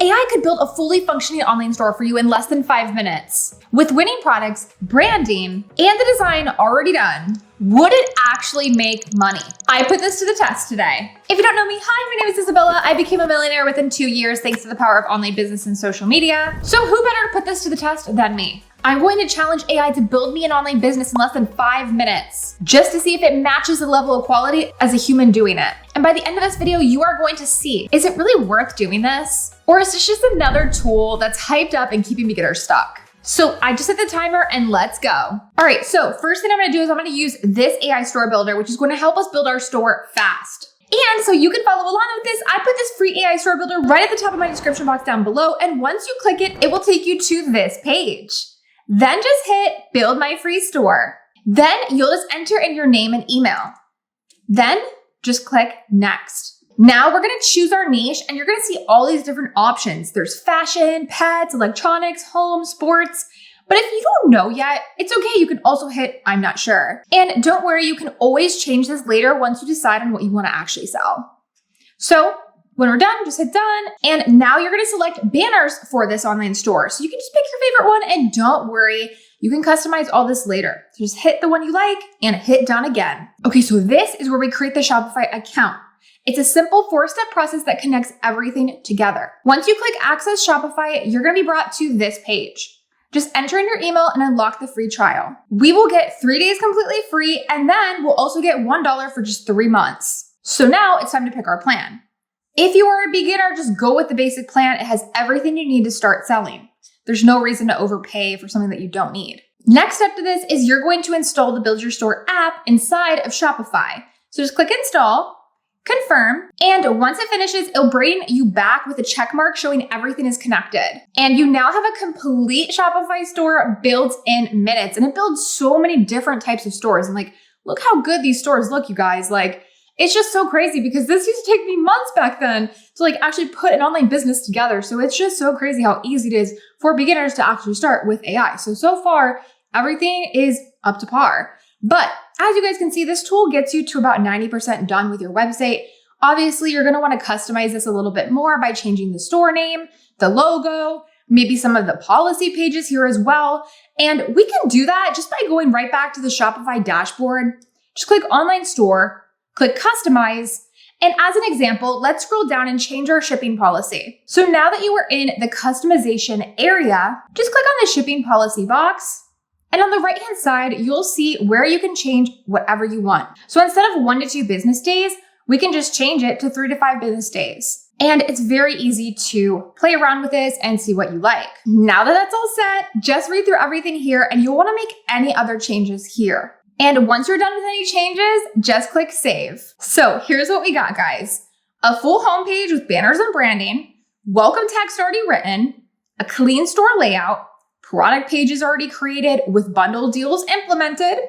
AI could build a fully functioning online store for you in less than 5 minutes. With winning products, branding, and the design already done, would it actually make money? I put this to the test today. If you don't know me, hi, my name is Isabella. I became a millionaire within 2 years thanks to the power of online business and social media. So who better to put this to the test than me? I'm going to challenge AI to build me an online business in less than 5 minutes, just to see if it matches the level of quality as a human doing it. And by the end of this video, you are going to see, is it really worth doing this? Or is this just another tool that's hyped up and keeping beginners stuck? So I just set the timer and let's go. All right, so first thing I'm gonna do is I'm gonna use this AI store builder, which is gonna help us build our store fast. And so you can follow along with this. I put this free AI store builder right at the top of my description box down below. And once you click it, it will take you to this page. Then just hit build my free store. Then you'll just enter in your name and email. Then just click next. Now we're gonna choose our niche and you're gonna see all these different options. There's fashion, pets, electronics, home, sports. But if you don't know yet, it's okay. You can also hit I'm not sure. And don't worry, you can always change this later once you decide on what you wanna actually sell. So when we're done, just hit done. And now you're gonna select banners for this online store. So you can just pick your favorite one and don't worry, you can customize all this later. So just hit the one you like and hit done again. Okay, so this is where we create the Shopify account. It's a simple 4-step process that connects everything together. Once you click Access Shopify, you're gonna be brought to this page. Just enter in your email and unlock the free trial. We will get 3 days completely free, and then we'll also get $1 for just 3 months. So now it's time to pick our plan. If you are a beginner, just go with the basic plan. It has everything you need to start selling. There's no reason to overpay for something that you don't need. Next step to this is you're going to install the Build Your Store app inside of Shopify. So just click install, confirm, and once it finishes, it'll bring you back with a check mark showing everything is connected. And you now have a complete Shopify store built in minutes, and it builds so many different types of stores. And like, look how good these stores look, you guys. Like, it's just so crazy because this used to take me months back then to like actually put an online business together. So it's just so crazy how easy it is for beginners to actually start with AI. So far, everything is up to par. But as you guys can see, this tool gets you to about 90% done with your website. Obviously, you're gonna wanna customize this a little bit more by changing the store name, the logo, maybe some of the policy pages here as well. And we can do that just by going right back to the Shopify dashboard. Just click online store, click customize, and as an example, let's scroll down and change our shipping policy. So now that you are in the customization area, just click on the shipping policy box. And on the right-hand side, you'll see where you can change whatever you want. So instead of 1 to 2 business days, we can just change it to 3 to 5 business days. And it's very easy to play around with this and see what you like. Now that that's all set, just read through everything here and you'll wanna make any other changes here. And once you're done with any changes, just click save. So here's what we got, guys. A full homepage with banners and branding, welcome text already written, a clean store layout, product pages already created with bundle deals implemented,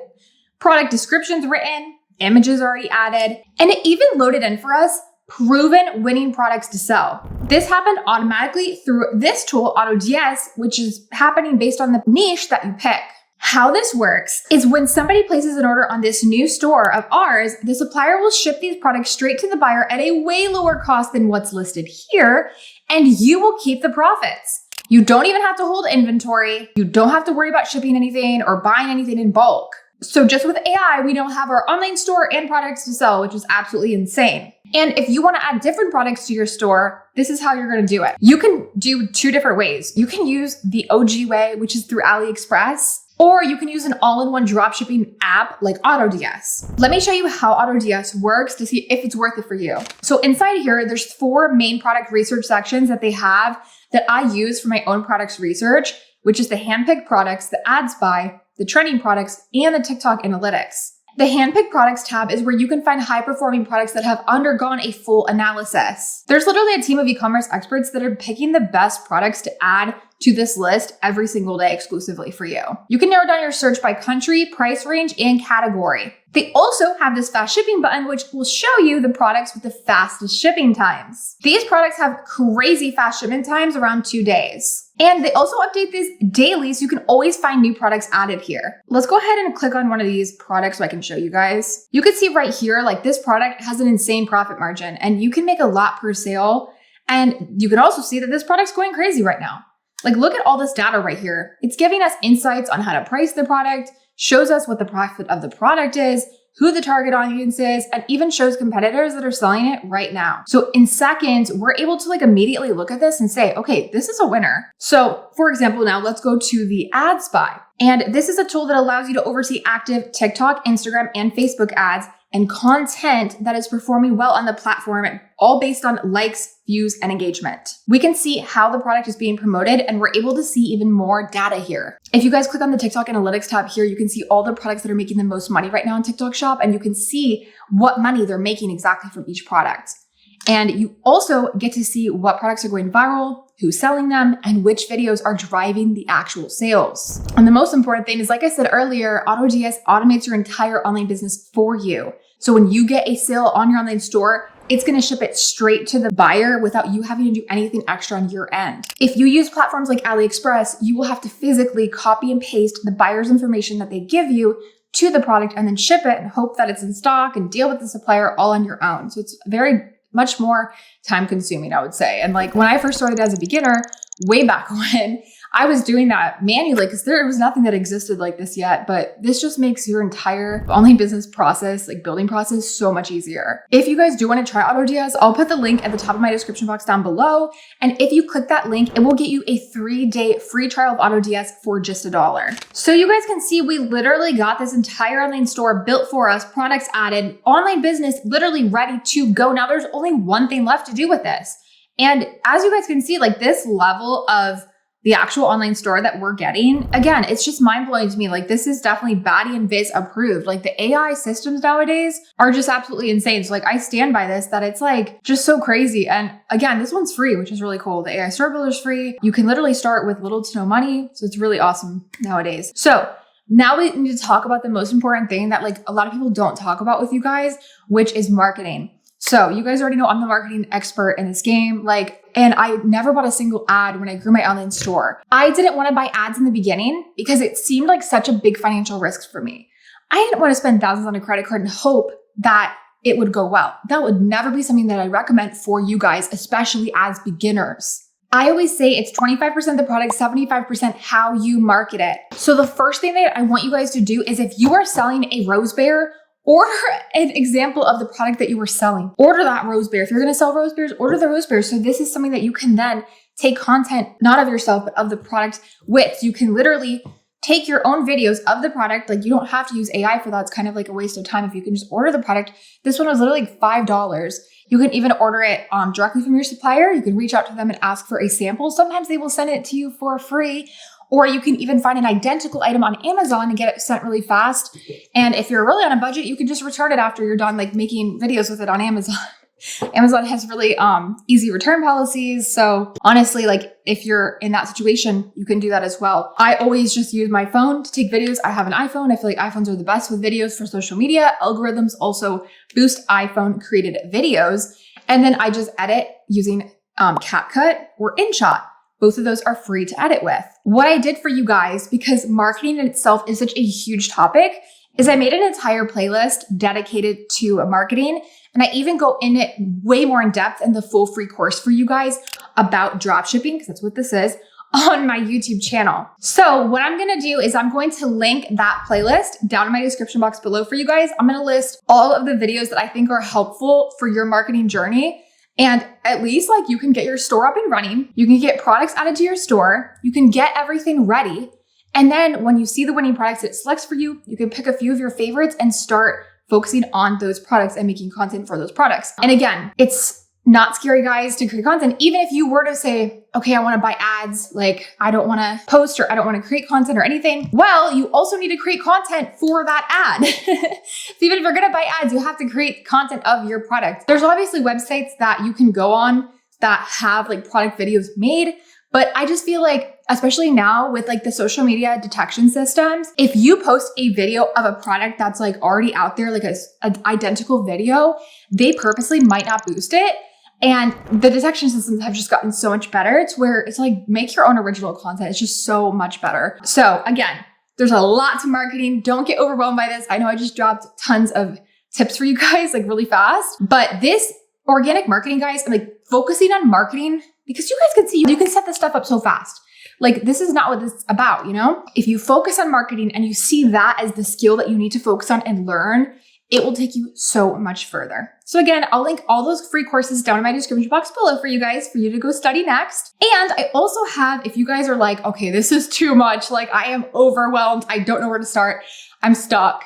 product descriptions written, images already added, and it even loaded in for us proven winning products to sell. This happened automatically through this tool, AutoDS, which is happening based on the niche that you pick. How this works is when somebody places an order on this new store of ours, the supplier will ship these products straight to the buyer at a way lower cost than what's listed here, and you will keep the profits. You don't even have to hold inventory. You don't have to worry about shipping anything or buying anything in bulk. So just with AI, we now have our online store and products to sell, which is absolutely insane. And if you want to add different products to your store, this is how you're going to do it. You can do 2 different ways. You can use the OG way, which is through AliExpress, or you can use an all-in-one dropshipping app like AutoDS. Let me show you how AutoDS works to see if it's worth it for you. So inside here, there's 4 main product research sections that they have that I use for my own products research, which is the handpicked products, the ads buy, the trending products, and the TikTok analytics. The handpicked products tab is where you can find high-performing products that have undergone a full analysis. There's literally a team of e-commerce experts that are picking the best products to add to this list every single day exclusively for you. You can narrow down your search by country, price range, and category. They also have this fast shipping button, which will show you the products with the fastest shipping times. These products have crazy fast shipment times, around 2 days. And they also update this daily, so you can always find new products added here. Let's go ahead and click on one of these products so I can show you guys. You can see right here, like this product has an insane profit margin and you can make a lot per sale. And you can also see that this product's going crazy right now. Like, look at all this data right here. It's giving us insights on how to price the product, shows us what the profit of the product is, who the target audience is, and even shows competitors that are selling it right now. So in seconds, we're able to immediately look at this and say, okay, this is a winner. So for example, now let's go to the Ad Spy. And this is a tool that allows you to oversee active TikTok, Instagram, and Facebook ads and content that is performing well on the platform, all based on likes, views, and engagement. We can see how the product is being promoted, and we're able to see even more data here. If you guys click on the TikTok Analytics tab here, you can see all the products that are making the most money right now on TikTok Shop, and you can see what money they're making exactly from each product. And you also get to see what products are going viral, who's selling them, and which videos are driving the actual sales. And the most important thing is, like I said earlier, AutoDS automates your entire online business for you. So when you get a sale on your online store, it's going to ship it straight to the buyer without you having to do anything extra on your end. If you use platforms like AliExpress, you will have to physically copy and paste the buyer's information that they give you to the product and then ship it and hope that it's in stock and deal with the supplier all on your own. So it's very much more time consuming, I would say. And when I first started as a beginner, way back when, I was doing that manually because there was nothing that existed like this yet, but this just makes your entire online business process, building process, so much easier. If you guys do want to try AutoDS, I'll put the link at the top of my description box down below. And if you click that link, it will get you a 3-day free trial of AutoDS for just $1. So you guys can see we literally got this entire online store built for us, products added, online business literally ready to go. Now there's only one thing left to do with this. And as you guys can see, this level of the actual online store that we're getting, again, it's just mind blowing to me. This is definitely Batty and Biz approved. The AI systems nowadays are just absolutely insane. So I stand by this, that it's just so crazy. And again, this one's free, which is really cool. The AI store builder is free. You can literally start with little to no money. So it's really awesome nowadays. So now we need to talk about the most important thing that a lot of people don't talk about with you guys, which is marketing. So you guys already know I'm the marketing expert in this game. And I never bought a single ad when I grew my online store. I didn't want to buy ads in the beginning because it seemed like such a big financial risk for me. I didn't want to spend thousands on a credit card and hope that it would go well. That would never be something that I recommend for you guys, especially as beginners. I always say it's 25% the product, 75% how you market it. So the first thing that I want you guys to do is, if you are selling a rose bear, order an example of the product that you were selling. Order that rose bear. If you're going to sell rose bears, order the rose bear. So this is something that you can then take content, not of yourself, but of the product with. You can literally take your own videos of the product. You don't have to use AI for that. It's kind of a waste of time if you can just order the product. This one was literally $5. You can even order it directly from your supplier. You can reach out to them and ask for a sample. Sometimes they will send it to you for free. Or you can even find an identical item on Amazon and get it sent really fast. And if you're really on a budget, you can just return it after you're done making videos with it on Amazon. Amazon has really easy return policies. So honestly, if you're in that situation, you can do that as well. I always just use my phone to take videos. I have an iPhone. I feel like iPhones are the best with videos for social media. Algorithms also boost iPhone created videos. And then I just edit using CapCut or InShot. Both of those are free to edit with. What I did for you guys, because marketing in itself is such a huge topic, is I made an entire playlist dedicated to marketing. And I even go in it way more in depth in the full free course for you guys about dropshipping, because that's what this is, on my YouTube channel. So what I'm going to do is I'm going to link that playlist down in my description box below for you guys. I'm going to list all of the videos that I think are helpful for your marketing journey. And at least you can get your store up and running. You can get products added to your store. You can get everything ready. And then when you see the winning products it selects for you, you can pick a few of your favorites and start focusing on those products and making content for those products. And again, it's not scary, guys, to create content. Even if you were to say, okay, I want to buy ads, I don't want to post or I don't want to create content or anything. Well, you also need to create content for that ad. So even if you're going to buy ads, you have to create content of your product. There's obviously websites that you can go on that have product videos made. But I just feel especially now with the social media detection systems, if you post a video of a product that's already out there, an identical video, they purposely might not boost it. And the detection systems have just gotten so much better to where it's make your own original content. It's just so much better. So again, there's a lot to marketing. Don't get overwhelmed by this. I know I just dropped tons of tips for you guys really fast, but this organic marketing, guys, and focusing on marketing because you guys can see you can set this stuff up so fast. Like, this is not what this is about, you know? If you focus on marketing and you see that as the skill that you need to focus on and learn, it will take you so much further. So again, I'll link all those free courses down in my description box below for you guys, for you to go study next. And I also have, if you guys are like, okay, this is too much, like I am overwhelmed, I don't know where to start, I'm stuck.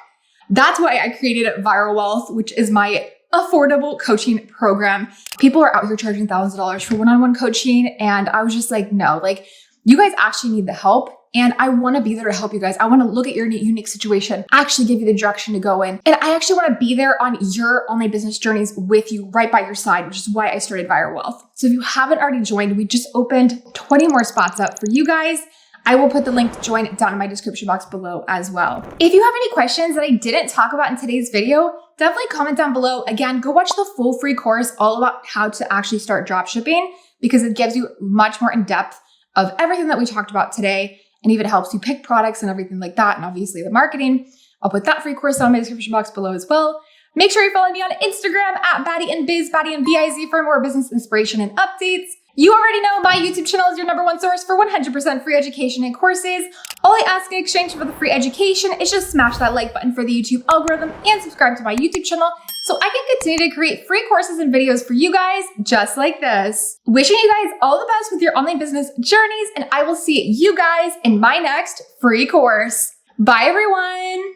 That's why I created Viral Wealth, which is my affordable coaching program. People are out here charging thousands of dollars for one-on-one coaching. And I was just like, no, like you guys actually need the help. And I want to be there to help you guys. I want to look at your unique situation, actually give you the direction to go in. And I actually want to be there on your online business journeys with you right by your side, which is why I started Viral Wealth. So if you haven't already joined, we just opened 20 more spots up for you guys. I will put the link to join down in my description box below as well. If you have any questions that I didn't talk about in today's video, definitely comment down below. Again, go watch the full free course all about how to actually start dropshipping because it gives you much more in depth of everything that we talked about today. And even helps you pick products and everything like that. And obviously the marketing. I'll put that free course down in my description box below as well. Make sure you're following me on Instagram at BaddieandBiz, BaddieandBiz for more business inspiration and updates. You already know my YouTube channel is your #1 source for 100% free education and courses. All I ask in exchange for the free education is just smash that like button for the YouTube algorithm and subscribe to my YouTube channel so I can continue to create free courses and videos for you guys just like this. Wishing you guys all the best with your online business journeys, and I will see you guys in my next free course. Bye, everyone.